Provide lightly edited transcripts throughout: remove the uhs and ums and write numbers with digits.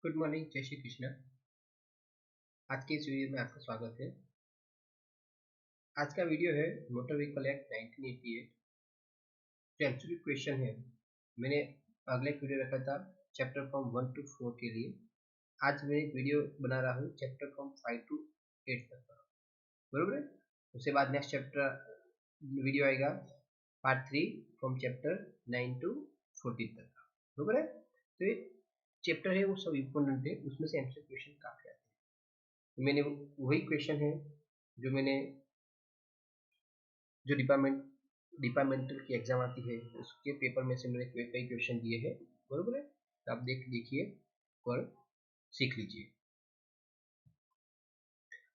Good morning, जय श्री कृष्ण। आज के इस वीडियो में आपका स्वागत है। आज का वीडियो है मोटर व्हीकल एक्ट 1988। जो एमसीक्यू क्वेश्चन है, मैंने अगले वीडियो रखा था चैप्टर फ्रॉम 1 to 4 के लिए। आज मैं एक वीडियो बना रहा हूँ चैप्टर फ्रॉम 5 to 8 तक का, बरोबर है। उसके बाद नेक्स्ट चैप्टर वीडियो आएगा पार्ट 3 फ्रॉम चैप्टर 9 to 14 तक का, बरोबर है। तो ये चैप्टर है वो सब इम्पोर्टेंट है, उसमें से एमसीक्यू क्वेश्चन काफी आते हैं। मैंने वही क्वेश्चन है जो मैंने जो डिपार्टमेंटल की एग्जाम आती है उसके पेपर में से मैंने कई क्वेश्चन दिए हैं, बरोबर है। तो आप देखिए और सीख लीजिए।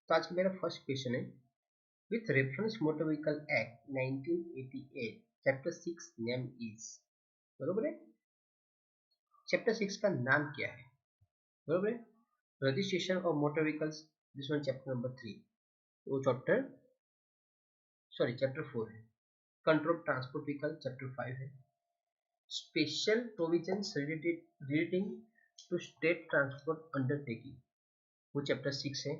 तो आज का मेरा फर्स्ट क्वेश्चन है, with reference motor vehicle act 1988 chapter 6 name is, बरोबर है। चैप्टर 6 का नाम क्या है, बरोबर है। Registration of motor vehicles, this one chapter number 3, वो चैप्टर 4 है। कंट्रोल ट्रांसपोर्ट व्हीकल चैप्टर 5 है। Special provisions relating to state transport undertaking, वो चैप्टर 6 है।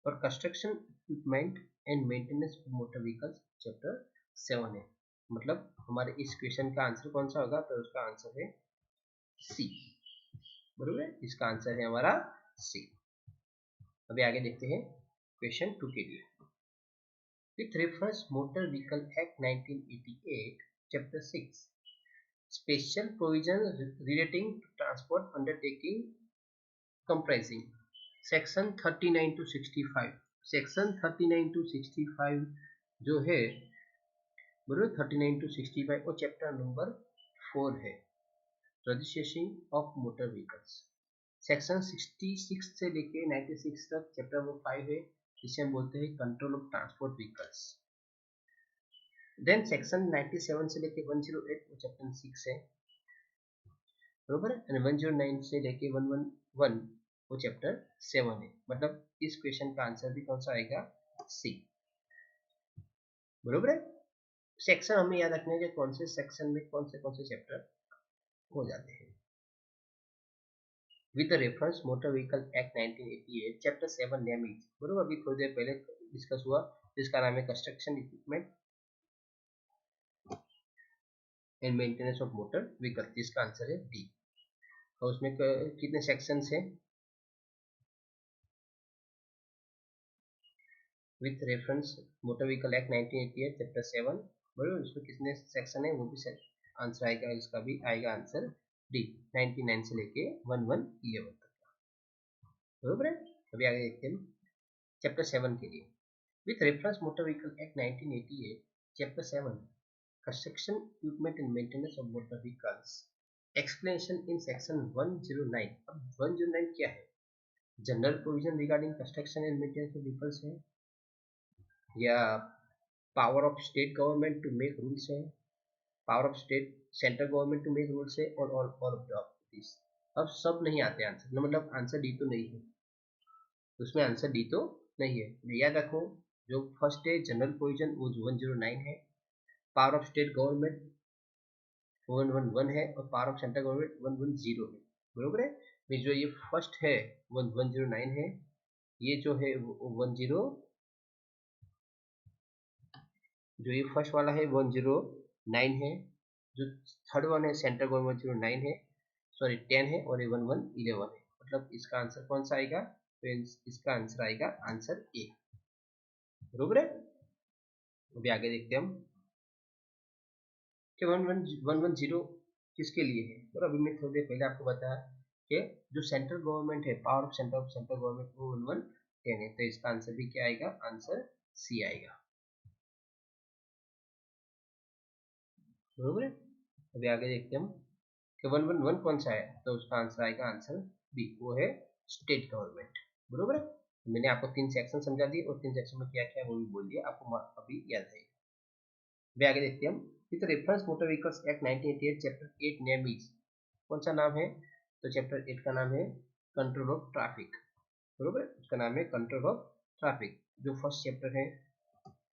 और construction equipment and maintenance of motor vehicles chapter 7 है। मतलब हमारे इस क्वेश्चन का आंसर कौन सा होगा, तो उसका आंसर है सी, बरोबर है। इसका आंसर है हमारा सी। अभी आगे देखते हैं क्वेश्चन 2 के लिए। With reference motor vehicle act 1988 chapter 6 special provisions relating to transport undertaking comprising section 39 to 65। Section 39 to 65 जो है, बराबर, 39 to 65 और चैप्टर नंबर 4 है, registration of motor vehicles. Section 66 से लेके 96 तक चैप्टर नंबर 5 है, जिसे हम बोलते हैं control of transport vehicles. Then section 97 से लेके 108 वो चैप्टर 6 है, बरोबर है। 109 से लेके 111 वो चैप्टर 7 है। मतलब इस क्वेश्चन का आंसर भी कौन सा आएगा, सी, बरोबर है। सेक्शन हमें याद रखने के कौन से सेक्शन में कौन से चैप्टर हो जाते हैं। With reference motor vehicle act 1988 chapter 7 name is, बरोबर, अभी थोड़ी देर पहले डिस्कस हुआ, जिसका नाम है construction equipment and maintenance of motor vehicle, जिसका आंसर है डी। और उसमें कितने सेक्शन है, with reference motor vehicle act 1988 chapter 7, बराबर। उसमें कितने सेक्शन है वो भी आंसर आएगा, इसका भी आएगा आंसर डी, 99 से लेके 1111 तक का, बराबर है। अभी आगे देखते हैं चैप्टर 7 के लिए। With reference motor vehicle act 1988 chapter 7 construction equipment and maintenance of motor vehicles, explanation in section 109। अब 109 क्या है, general provision regarding construction and maintenance of vehicles है, या power of state government to make rules है, power of state central government to make rules है, और all of this. अब सब नहीं आते आंसर, मतलब आंसर डी तो नहीं है, उसमें आंसर डी तो नहीं है। याद रखो, जो फर्स्ट है जनरल प्रोविजन वो 109 है, पावर ऑफ स्टेट गवर्नमेंट 111 है, और पावर ऑफ सेंट्रल गवर्नमेंट 110 है, बरोबर है। जो ये फर्स्ट है 109 है, ये जो है 10, जो ये फर्स्ट वाला है 109 है, जो थर्ड वन है सेंट्रल गवर्नमेंट 109 है, सॉरी 10 है, और ये 1111 है। मतलब इसका आंसर कौन सा आएगा, तो इसका आंसर आएगा आंसर ए, बरोबर है। अभी आगे देखते हैं हम कि 110 किसके लिए है। और अभी मैं थोड़ी देर पहले आपको बताया कि जो सेंट्रल गवर्नमेंट है, पावर ऑफ सेंट्रल गवर्नमेंट वो 1110 है, तो इसका आंसर भी क्या आएगा, आंसर सी आएगा, बरोबर है। अभी आगे देखते हैं हम कि 111 कौन सा है, तो उसका आंसर आएगा आंसर बी, वो है स्टेट गवर्नमेंट, बरोबर है। मैंने आपको 3 सेक्शन समझा दिए और 3 सेक्शन में क्या क्या है वो भी बोल दिया, आपको अभी याद रहेगा। अभी आगे देखते हैं हम with reference motor vehicles act 1988 chapter 8 name is, कौन सा नाम है, तो चैप्टर 8 का नाम है कंट्रोल ऑफ ट्रैफिक, बरोबर, उसका नाम है कंट्रोल ऑफ ट्रैफिक। जो फर्स्ट चैप्टर है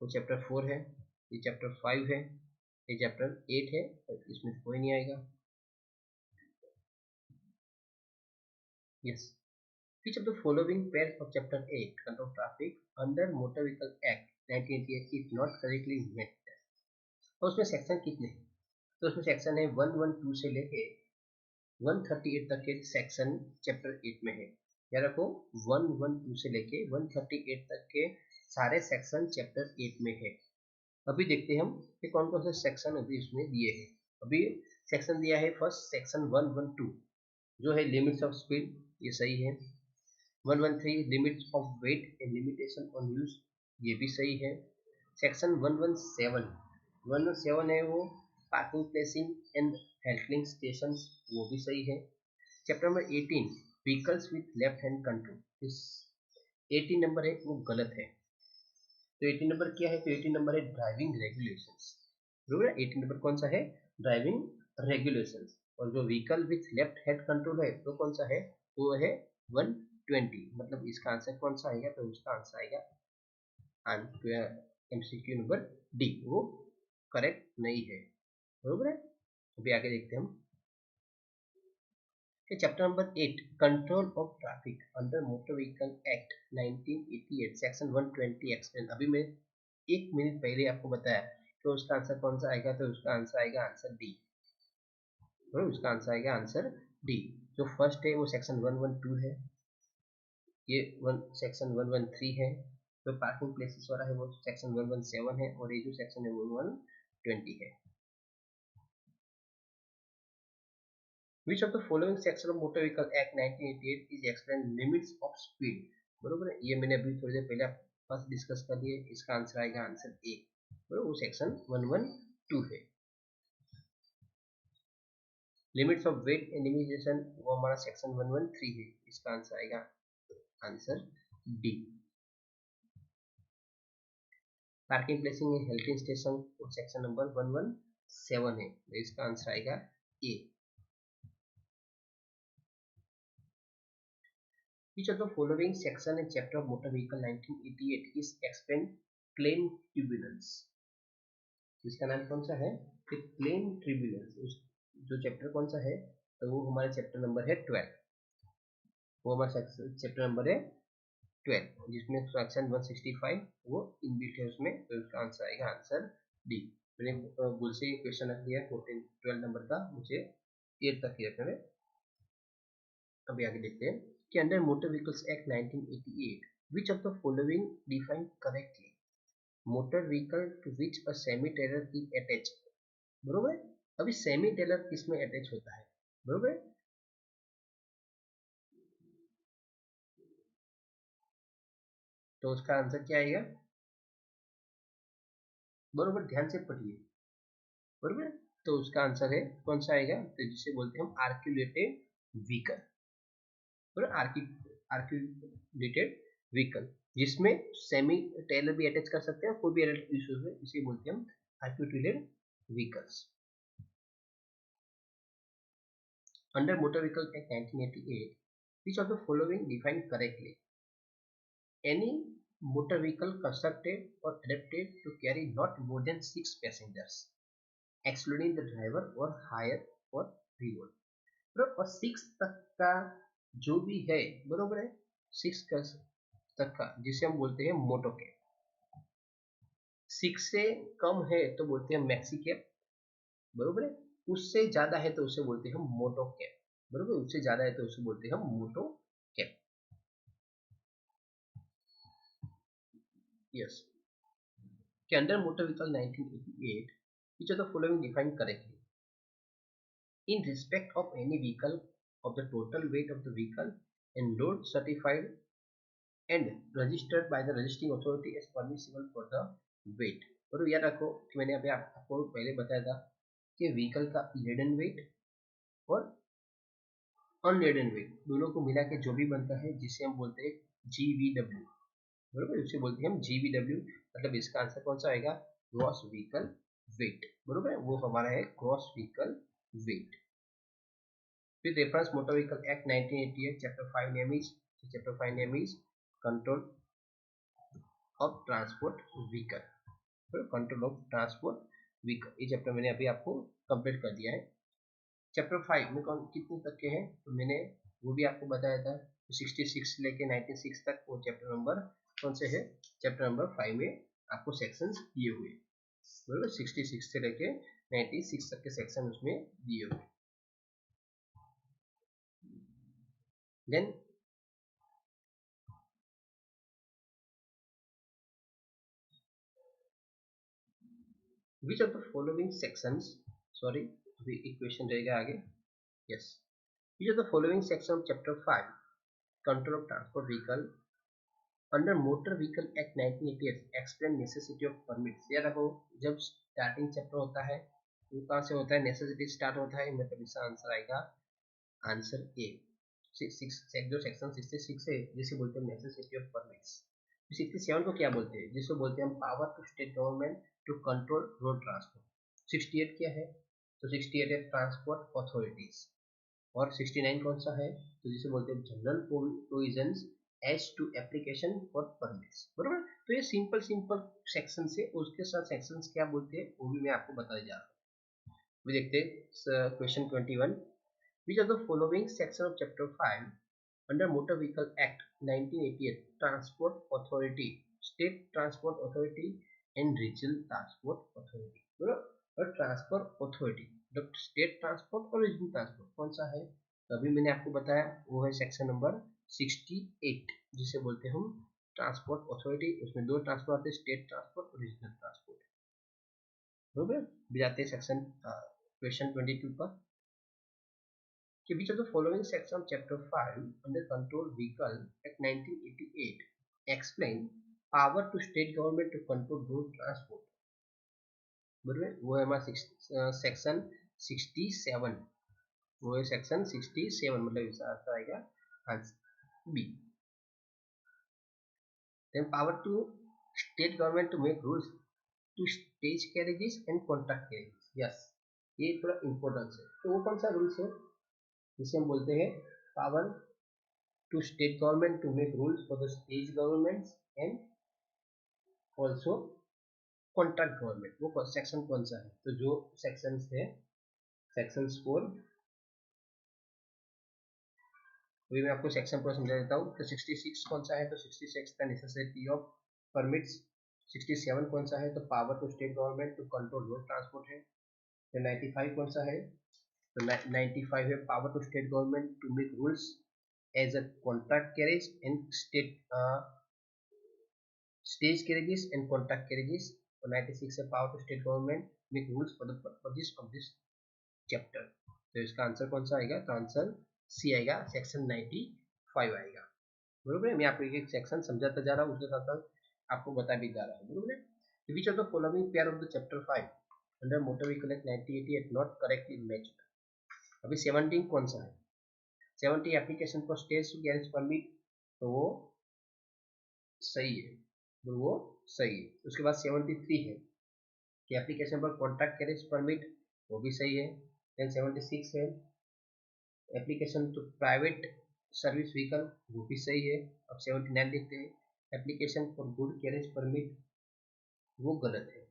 वो चैप्टर 4 है, ये चैप्टर 5 है, ये चैप्टर 8 है, और इसमें कोई नहीं आएगा। Yes. Which of the following pairs of Chapter 8 Control Traffic under Motor Vehicle Act 1988 is not correctly met? तो उसमें सेक्शन कितने हैं? तो उसमें सेक्शन है 112 से लेके 138 तक के सेक्शन चैप्टर 8 में है। याद रखो 112 से लेके 138 तक के सारे सेक्शन चैप्टर 8 में है। अभी देखते हैं हम कि कौन कौन से सेक्शन अभी इसमें दिए हैं। अभी सेक्शन दिया है फर्स्ट सेक्शन 112 जो है लिमिट्स ऑफ स्पीड, ये सही है। 113 limits of weight and limitation on use, ये भी सही है। सेक्शन 117 है वो parking placing and halting station, वो भी सही है। Chapter number 18 vehicles with left hand control, इस 18 नंबर है वो गलत है। तो 18 नंबर क्या है? तो 18 नंबर है ड्राइविंग रेगुलेशंस। बरोबर है, 18 नंबर कौन सा है? Driving regulations. और जो vehicle with left hand control है तो कौन सा है? वो है 120। मतलब इसका आंसर कौन सा आएगा? तो उसका आंसर आएगा एमसीक्यू नंबर डी, वो करेक्ट नहीं है। बरोबर है। अभी आगे देखते हैं हम chapter number 8 control of traffic under motor vehicle act 1988 section 120 explain. अभी मैं 1 मिनट पहले आपको बताया तो उसका आंसर कौन सा आएगा? तो उसका आंसर आएगा आंसर डी। तो उसका आंसर आएगा आंसर डी। जो फर्स्ट है वो सेक्शन 112 है, ये सेक्शन 113 है। जो पार्किंग प्लेसेस वाला है वो सेक्शन 117 है, और ये जो सेक्शन है वो 120 है। Which of the following section of Motor Vehicle Act 1988 is explain limits of speed? बरोबर है, ये मैंने अभी थोड़ी देर पहले फर्स्ट डिस्कस कर दिए। इसका आंसर आएगा आंसर ए। बरोबर, वो सेक्शन 112 है। Limits of weight and limitation वो हमारा सेक्शन 113 है। इसका आंसर आएगा answer D. Parking placing and halting station वो सेक्शन नंबर 117 है। इसका आंसर आएगा ए। Which of the following section and chapter of Motor Vehicle 1988 is explained plain tribunals? इसका नाम कौन सा है? Plane tribunals. जो चैप्टर कौन सा है? तो वो हमारा चैप्टर नंबर है 12। वो हमारा चैप्टर नंबर है 12 जिसमें सेक्शन 165 वो इनबिल्ट है उसमें। तो उसका आंसर आएगा आंसर डी। मैंने भूल से क्वेश्चन रख दिया 12 नंबर का, मुझे 8 तक ही रखना है। अभी आगे देखते हैं कि under motor vehicles act 1988 which of the following defined correctly motor vehicle to which a semi trailer is attached? बरोबर है। अभी सेमी टेलर किसमें अटैच होता है? बरोबर है। तो उसका आंसर क्या आएगा? बरोबर, ध्यान से पढ़िए। बरोबर, तो उसका आंसर है कौन सा आएगा? तो जिसे बोलते हैं हम आर्कुलेटेड व्हीकल। बरोबर, आर्कुलेटेड व्हीकल जिसमें सेमी टेलर भी अटैच कर सकते हैं, कोई भी इश्यूज है, इसे बोलते हैं हम आर्कुलेटेड vehicles. Under Motor Vehicle Act 1988, which of the following defined correctly? Any motor vehicle constructed or adapted to carry not more than 6 passengers, excluding the driver or hire or reload. और 6 तक का जो भी है, बरोबर है, 6 तक का जिसे हम बोलते हैं मोटो कैब। 6 से कम है तो बोलते हैं मैक्सी कैब। बरोबर है, उससे ज्यादा है तो उसे बोलते हैं हम मोटो कैब। बरोबर, उससे ज्यादा है तो उसे बोलते हैं हम मोटो कैब। यस। कि under motor vehicle 1988 which of the following defined correctly? In respect of any vehicle of the total weight of the vehicle and load certified and registered by the registering authority as permissible for the weight। और याद रखो कि मैंने अभी आपको पहले बताया था कि व्हीकल का लेडन वेट और अनलेडन वेट दोनों को मिला के जो भी बनता है जिसे हम बोलते हैं GVW। बरोबर, उसे बोलते हैं हम GVW। मतलब इसका आंसर कौन सा आएगा? Gross vehicle wait. बरोबर, वो हमारा है gross vehicle wait. With reference Motor Vehicle Act 1988 Chapter 5 name is Control of Transport Vehicle। Control of transport vehicle, ये चैप्टर मैंने अभी आपको कंप्लीट कर दिया है। चैप्टर 5 में कौन कितने तक के हैं? तो मैंने वो भी आपको बताया था। 66 से लेके 96 तक वो चैप्टर नंबर कौन से है, चैप्टर नंबर 5 में आपको सेक्शंस दिए हुए, बराबर। 66 से लेके 96 तक के सेक्शन उसमें दिए हुए। Then which of the following sections, sorry अभी एक क्वेश्चन रहेगा आगे, yes, which of the following section of chapter 5 control of transport vehicle under motor vehicle act 1988 explain necessity of permits. याद रखो, जब स्टार्टिंग चैप्टर होता है वो कहाँ से होता है, नेसेसिटी स्टार्ट होता है, मतलब इसका आंसर आएगा आंसर ए। जो सेक्शन 66 है जिसे बोलते हैं नेसेसिटी ऑफ परमिट्स। 67 को क्या बोलते हैं, जिसको बोलते हैं हम power to state government to control road transport. 68 क्या है, तो 68 है ट्रांसपोर्ट अथॉरिटीज। और 69 कौन सा है, तो जिसे बोलते हैं general provisions as to application for permits, बराबर। तो ये सिंपल सेक्शन से उसके साथ सेक्शंस क्या बोलते हैं वो भी मैं आपको बताने जा रहा हूँ। वो देखते हैं question 21, which of the following section of chapter 5 under motor vehicle act 1988 transport authority, state transport authority and regional transport authority, बराबर। और ट्रांसपोर्ट अथॉरिटी, स्टेट ट्रांसपोर्ट और रीजनल ट्रांसपोर्ट कौन सा है, तो अभी मैंने आपको बताया वो है सेक्शन नंबर 68, जिसे बोलते हैं हम ट्रांसपोर्ट अथॉरिटी। उसमें दो ट्रांसपोर्ट आते हैं, स्टेट ट्रांसपोर्ट और रीजनल ट्रांसपोर्ट, बराबर। भी जाते हैं सेक्शन क्वेश्चन 22 पर, कि which of the following section of chapter 5 under control vehicle act 1988 explain power to state government to control road transport, बराबर। वो है हमारा सेक्शन 67, वो है सेक्शन 67, मतलब इसका आंसर आएगा answer B. then power to state government to make rules to stage carriages and contract carriages, yes, ये थोड़ा इम्पोर्टेंस है। तो वो कौन सा रूल्स है जिसे हम बोलते हैं power to state government to make rules for the state governments and also contract government, वो सेक्शन कौन सा है, तो जो सेक्शन है सेक्शन 4, वही मैं आपको सेक्शन पूरा समझा देता हूँ। तो 66 कौन सा है, तो 66 का नेसेसिटी ऑफ परमिट्स। 67 कौन सा है, तो power to state government to control road transport है। तो 95 कौन सा है, तो 95 है power to state government to make rules as a contract carriage and stage carriages and contract carriages. और 96 है power to state government make rules for the purposes of this chapter. तो इसका आंसर कौन सा आएगा, तो आंसर सी आएगा, section 95 आएगा, बरोबर है। मैं आपको एक सेक्शन समझाता जा रहा हूँ, उसके साथ साथ आपको बता भी जा रहा हूँ, बरोबर है। Which of the following pair of the chapter 5 under motor vehicle act 1988 not correctly matched. अभी 17 कौन सा है, 70 application for stage to garage permit, तो वो सही है, तो वो सही है। उसके बाद 73 है कि एप्लीकेशन पर कॉन्ट्रैक्ट कैरेज परमिट, वो भी सही है। देन 76 है application to private service vehicle, वो भी सही है। अब 79 देखते हैं application for good carriage permit, वो गलत है।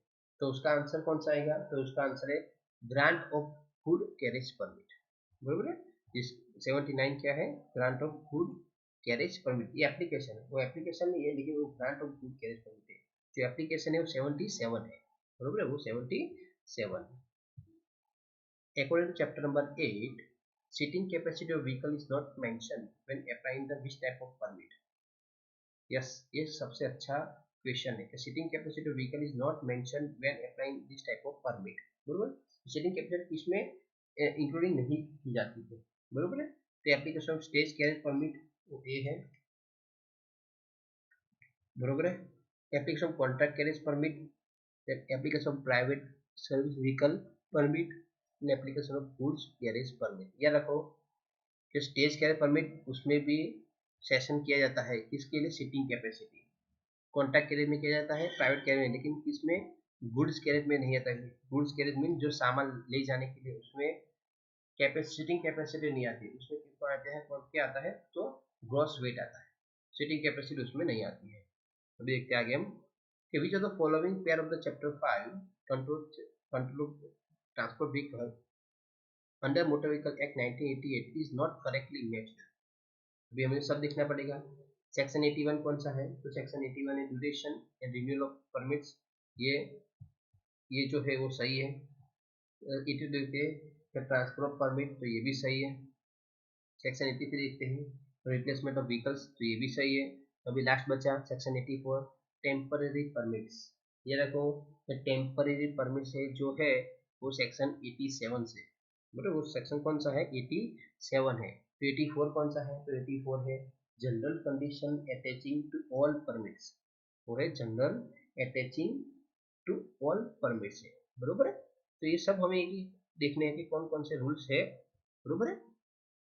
तो उसका आंसर कौन सा आएगा, तो उसका आंसर है grant of good carriage permit, बरोबर है। इस 79 क्या है, grant of good carriage permit, ये एप्लीकेशन है, वो एप्लीकेशन नहीं है लेकिन वो grant of good carriage permit है। जो एप्लीकेशन है वो 77 है, बरोबर है, वो 77। According to chapter number 8, seating capacity of vehicle is not mentioned when applying the which type of permit. Yes, ये सबसे अच्छा क्वेश्चन है कि seating capacity of vehicle is not mentioned when applying this type of permit, बरोबर। Seating capacity इसमें including नहीं की जाती है, बरोबर है। तो application of stage carriage permit वो ए है, बरोबर है। Application of contract carriage permit, application of private service vehicle permit, application of goods carriage permit. याद रखो कि स्टेज कैरेज परमिट उसमें भी सेशन किया जाता है, किसके लिए, सीटिंग कैपेसिटी। कॉन्ट्रैक्ट कैरेज में किया जाता है, प्राइवेट कैरेज में, लेकिन किसमें, गुड्स कैरेज में नहीं आता है। गुड्स कैरेज मीन जो सामान ले जाने के लिए उसमें सीटिंग कैपेसिटी नहीं आती, उसमें कितना आता है, क्या आता है, तो ग्रॉस वेट आता है, सीटिंग कैपेसिटी उसमें नहीं आती है। अभी देखते हैं आगे हम कि विच of the following pair of the chapter 5 control transport vehicle under motor vehicle act 1988 is not correctly matched. अभी हमें सब देखना पड़ेगा। सेक्शन 81 कौन सा है, तो सेक्शन 81 है duration and renewal of permits, ये जो है वो सही है। 82 देखते हैं ट्रांसफर ऑफ परमिट, तो ये भी सही है। सेक्शन 83 देखते हैं रिप्लेसमेंट ऑफ व्हीकल्स, तो ये भी सही है। अभी लास्ट बचा सेक्शन 84 टेम्पररी परमिट्स। ये देखो टेम्पररी परमिट्स है जो है वो सेक्शन 87 से, मतलब वो सेक्शन कौन सा है, 87 है। तो 84 कौन सा है, तो 84 है general condition attaching to all permits, और है general attaching to all permits है, बरोबर है। तो ये सब हमें देखने हैं कि कौन कौन से रूल्स है, बरोबर है।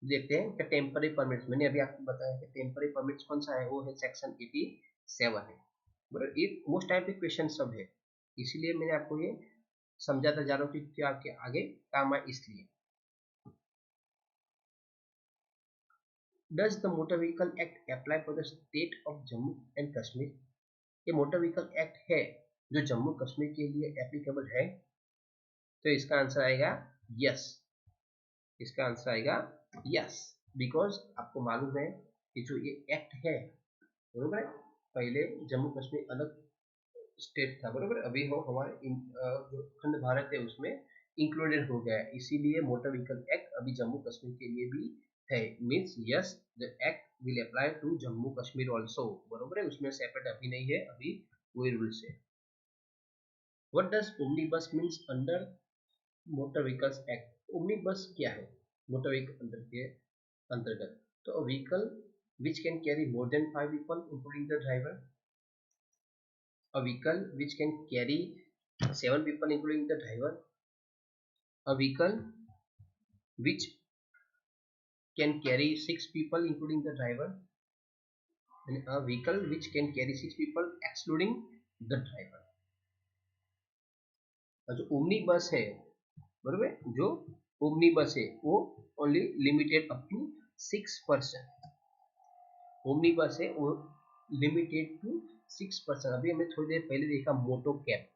देखते हैं कि टेम्पररी परमिट्स, मैंने अभी आपको बताया कि टेम्पररी परमिट्स कौन सा है, वो है सेक्शन 87 है, बराबर। ये मोस्ट टाइप के क्वेश्चन सब है, इसीलिए मैंने आपको ये समझाता जा रहा हूँ कि क्या आपके आगे काम आए इसलिए। Does the motor vehicle act apply for the state of Jammu and Kashmir? ये मोटर व्हीकल एक्ट है जो जम्मू कश्मीर के लिए एप्लीकेबल है, तो इसका आंसर आएगा यस। इसका आंसर आएगा यस, बिकॉज आपको मालूम है कि जो ये एक्ट है, बरोबर है, पहले जम्मू कश्मीर अलग स्टेट था, बरोबर, अभी वो हमारे जो खंड भारत है उसमें इंक्लूडेड हो गया है, इसीलिए मोटर व्हीकल एक्ट अभी जम्मू कश्मीर के लिए भी है। Means yes the act will apply to Jammu Kashmir also, बरोबर है, उसमें सेपरेट अभी नहीं है, अभी वही रूल्स है। What does omnibus means under motor vehicles act? Omnibus क्या है मोटर व्हीकल के अंतर्गत? तो vehicle which can carry more than 5 people including the driver, a vehicle which can carry 7 people including the driver, a vehicle which can carry 6 people including the driver, and a vehicle which can carry 6 people excluding the driver। जो Omni bus है, बरोबर, जो Omni bus है वो only limited up to 6 person, Omni bus है वो limited to 6 person. अभी हमने थोड़ी देर पहले देखा मोटो कैब,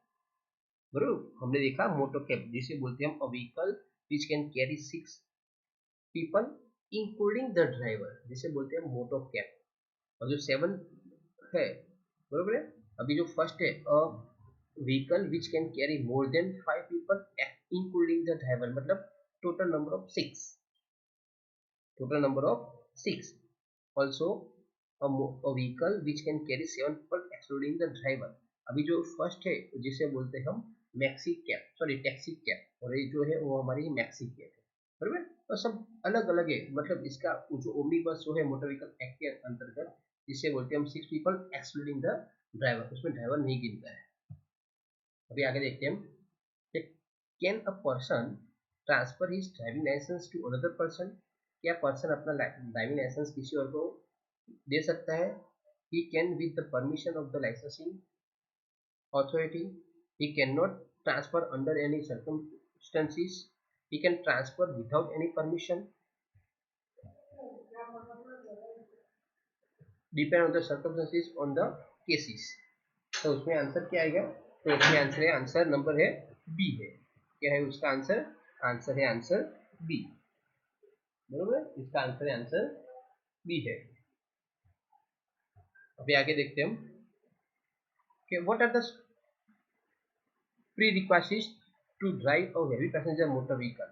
बरोबर, हमने देखा मोटो कैब जिसे बोलते हैं हम vehicle which can carry 6 people including the driver, जिसे बोलते हैं मोटो कैब। और जो 7 है, बरोबर है, अभी जो फर्स्ट है vehicle which can carry more than 5 people including the driver, मतलब total number of 6, total number of 6, also a vehicle which can carry 7 people excluding the driver। अभी जो फर्स्ट है जिसे बोलते हैं हम maxi cab, sorry taxi cab, और ये जो है वो हमारी मैक्सी कैब है, बराबर। तो सब अलग अलग है, मतलब इसका जो ओमनी बस जो है मोटर व्हीकल एक्ट के अंतर्गत जिसे बोलते हैं हम 6 पीपल एक्सक्लूडिंग द ड्राइवर, उसमें ड्राइवर नहीं गिनता है। अभी आगे देखते हैं हम, can a person transfer his driving licence to another person? क्या पर्सन अपना ड्राइविंग लाइसेंस किसी और को दे सकता है? He can with the permission of the licensing authority, he can not transfer under any circumstances, he can transfer without any permission, depend on the circumstances on the cases. तो उसमें answer क्या आएगा, तो उसमें आंसर है, answer number है B है। क्या है उसका आंसर, आंसर है आंसर बी, बरोबर, इसका आंसर है आंसर बी है। अभी आगे देखते हैं हम कि what are the prerequisites to drive a heavy passenger motor vehicle?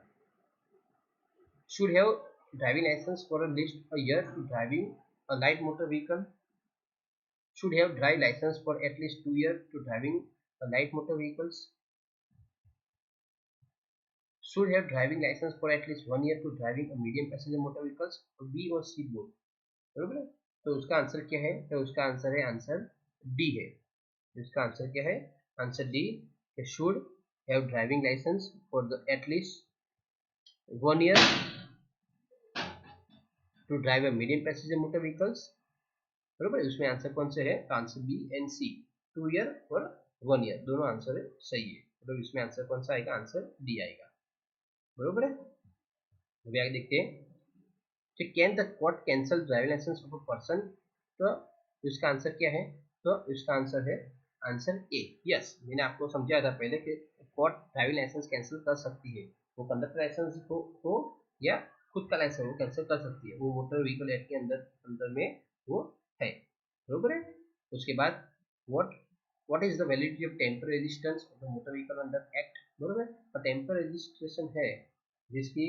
Should have driving license for at least a year to driving a light motor vehicle, should have drive license for at least 2 years to driving a light motor vehicles, should have driving license for at least 1 year to driving a medium passenger motor vehicles, B और C both, बरोबर है। तो उसका answer क्या है, तो उसका answer है आंसर डी है। इसका आंसर क्या है, answer D, should have driving licence for the at least 1 year to drive a medium passenger motor vehicles, बरोबर। उसमें आंसर कौन से है, answer B and C, 2 year और 1 year दोनों आंसर है सही है, मतलब इसमें आंसर कौन सा आएगा, आंसर डी आएगा, बरोबर है। अभी आगे देखते हैं कि can the court cancel driving licence of a person? तो इसका आंसर क्या है, तो इसका आंसर है आंसर ए, यस। मैंने आपको समझाया था पहले कि कोर्ट ड्राइविंग लाइसेंस कैंसिल कर सकती है, वो कंडक्टर लाइसेंस हो या खुद का लाइसेंस वो कैंसिल कर सकती है, वो मोटर व्हीकल एक्ट के अंदर में वो है, बरोबर है। उसके बाद what is the validity of temporary registration of the motor vehicle under act, बरोबर। और टेम्पररी रजिस्ट्रेशन है जिसकी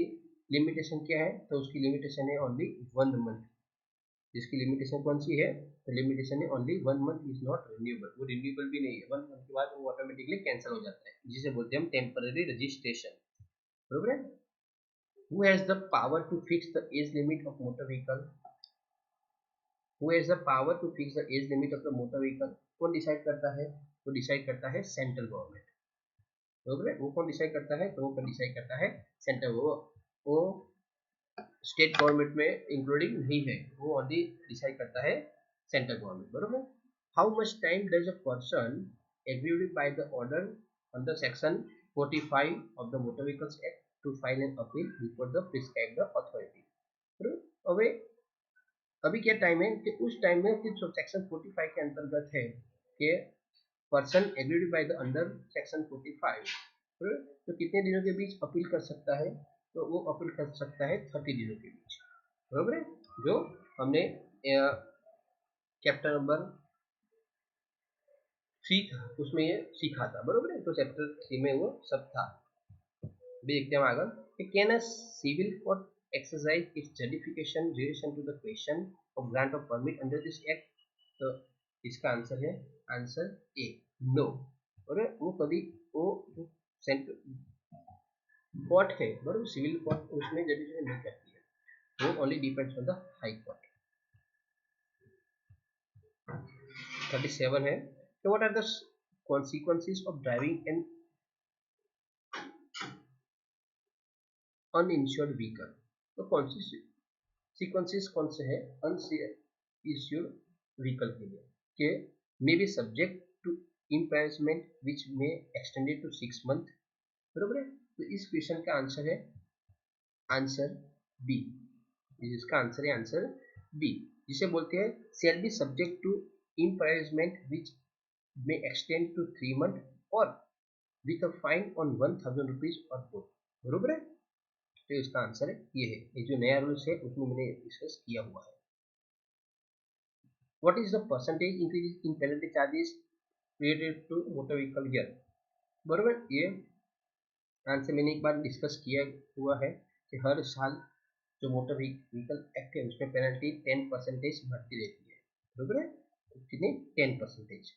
लिमिटेशन क्या है, तो उसकी लिमिटेशन है ओनली 1 मंथ। जिसकी लिमिटेशन कौन सी है, तो लिमिटेशन है only 1 month, is not renewable, वो रिन्यूएबल भी नहीं है, 1 मंथ के बाद वो ऑटोमेटिकली कैंसिल हो जाता है, जिसे बोलते हैं हम टेम्पररी रजिस्ट्रेशन, बरोबर है। Who has the power to fix the age limit of motor vehicle? Who has the power to fix the age limit of the motor vehicle? कौन डिसाइड करता है, वो डिसाइड करता है सेंट्रल गवर्नमेंट, बरोबर है। वो कौन डिसाइड करता है, तो वो कौन डिसाइड करता है, सेंट्रल। वो स्टेट गवर्नमेंट में इंक्लूडिंग नहीं है, वो ओनली डिसाइड करता है सेंट्रल गवर्नमेंट, बरोबर। How much time does a person agreed by the order under section 45 of the Motor Vehicles Act to file an appeal before the prescribed authority? अबे अभी क्या टाइम है कि उस टाइम में कि जो सेक्शन 45 के अंतर्गत है कि person agreed by the under section 45, तो कितने दिनों के बीच अपील कर सकता है, तो वो अपील कर सकता है 30 दिनों के बीच, बरोबर है। जो हमने चैप्टर नंबर 3 था उसमें ये सीखा था, बरोबर है। तो चैप्टर 3 में वो सब था। देखते हैं आगे, can a civil court exercise its justification relation to the question of grant of permit under this act? तो इसका आंसर है आंसर ए, नो। और वो कभी वो सेंट्रल कोर्ट है, बराबर, सिविल कोर्ट उसमें जस्टिफिकेशन नहीं करती है, वो only depends on the high court. 37 है, तो what are the consequences of driving an uninsured vehicle? तो consequences कौन से है uninsured vehicle के लिए, कि may be subject to impairment which may extended to 6 month, बरोबर है। तो इस क्वेश्चन का आंसर है आंसर बी, इसका आंसर है आंसर बी, जिसे बोलते हैं shall be subject to impairment which may extend to 3 month और with a fine on 1000 rupees or both, बरोबर है। तो इसका आंसर है ये जो नया रूल्स है उसमें मैंने डिस्कस किया हुआ है। What is the percentage increase in penalty charges related to motor vehicle year, बरोबर। ये आंसर मैंने एक बार डिस्कस किया हुआ है कि हर साल जो मोटर व्हीकल एक्ट है उसमें पेनल्टी 10% बढ़ती रहती है, बरोबर है। कितनी 10%।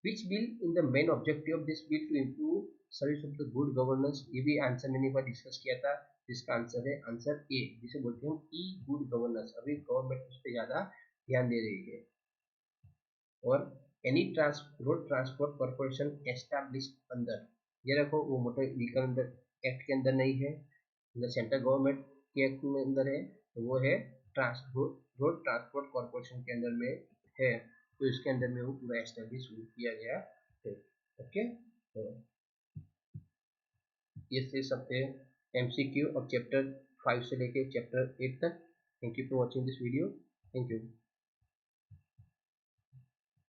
Which bill in the main objective of this bill to improve service of the good governance, ये भी आंसर मैंने एक बार डिस्कस किया था, जिसका आंसर है आंसर ए, जिसे बोलते हैं ई गुड गवर्नेंस। अभी गवर्नमेंट उस पर ज्यादा ध्यान दे रही है। और any road transport corporation established under, ये रखो वो मोटर व्हीकल अंदर एक्ट के अंदर नहीं है, सेंट्रल गवर्नमेंट के एक्ट में अंदर है, तो वो है रोड ट्रांसपोर्ट कॉर्पोरेशन के अंदर में है, तो इसके अंदर में वो पूरा एस्टैब्लिश किया गया है, ओके। तो ये सब थे एमसीक्यू और चैप्टर 5 से लेके चैप्टर 8 तक। Thank you for watching this video, thank you.